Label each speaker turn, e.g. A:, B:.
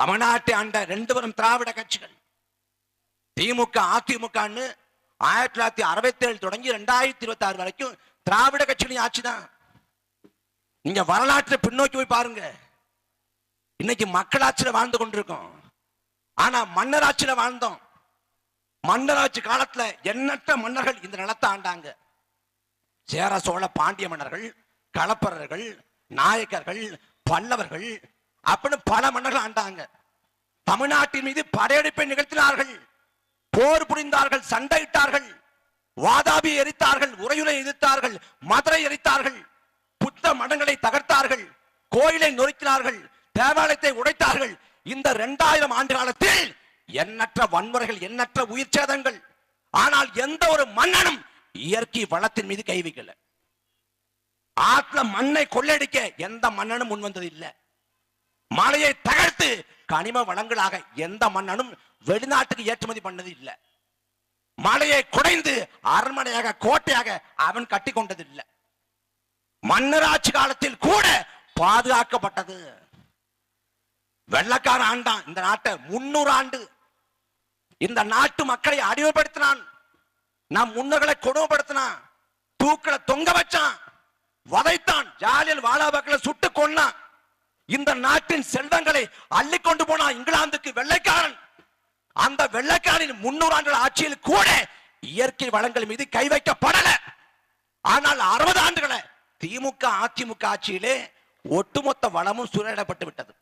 A: தமிழ்நாட்டை ஆண்ட 2 பேரும் திராவிட கட்சிகள். திமுக அதிமுக 1967 தொடங்கி 2026 வரைக்கும் திராவிட கட்சிகளின் ஆட்சி தான். நீங்க வரலாற்றை பின்னோக்கி போய் பாருங்க. இன்னைக்கு மக்களாட்சியில வாழ்ந்து கொண்டிருக்கோம். ஆனா மன்னராட்சியில வாழ்ந்தோம். மன்னராட்சி காலத்துல எண்ணற்ற மன்னர்கள் இந்த நிலத்தை ஆண்டாங்க. சேர சோழ பாண்டிய மன்னர்கள், களப்பரர்கள், நாயக்கர்கள், பல்லவர்கள் அப்படின்னு பல மன்னர்கள் ஆண்டாங்க. தமிழ்நாட்டின் மீது படையெடுப்பை நிகழ்த்தினார்கள், போர் புரிந்தார்கள், சண்டையிட்டார்கள், வாதாபி எரித்தார்கள், உறையூரை எதிர்த்தார்கள், மதுரை எரித்தார்கள், புத்த மடங்களை தகர்த்தார்கள், கோயிலை நொறுக்கினார்கள், தேவாலயத்தை உடைத்தார்கள். இந்த 2000 ஆண்டு காலத்தில் எண்ணற்ற வன்முறைகள், எண்ணற்ற உயிர் சேதங்கள். ஆனால் எந்த ஒரு மன்னனும் இயற்கை வளத்தின் மீது கை வைக்கல. ஆற்ற மண்ணை கொள்ளையடிக்க எந்த மன்னனும் முன் வந்தது இல்லை. மலையை தகர்த்து கனிம வளங்களாக எந்த மன்னனும் வெளிநாட்டுக்கு ஏற்றுமதி பண்ணது இல்லை. மலையை குடைந்து அரண்மனையாக கோட்டையாக அவன் கட்டி கொண்டது இல்லை. மன்னராட்சி காலத்தில் கூட பாதுகாக்கப்பட்டது. வெள்ளக்கார ஆண்டான் இந்த நாட்டை 300 ஆண்டு. இந்த நாட்டு மக்களை அடிமைப்படுத்தினான். நம் முன்னோர்களை கொடுமைப்படுத்தினான், தூக்கில தொங்க வச்சான், வதைத்தான், ஜாலியல் வாலாபாக்களை சுட்டு கொன்னான். இந்த நாட்டின் செல்வங்களை அள்ளி கொண்டு போனான் இங்கிலாந்துக்கு வெள்ளைக்காரன். அந்த வெள்ளைக்காரனின் 300 ஆண்டு ஆட்சியில் கூட இயற்கை வளங்கள் மீது கை வைக்கப்படல. ஆனால் 60 ஆண்டுகளை திமுக அதிமுக ஆட்சியிலே ஒட்டுமொத்த வளமும் சூறையிடப்பட்டு விட்டது.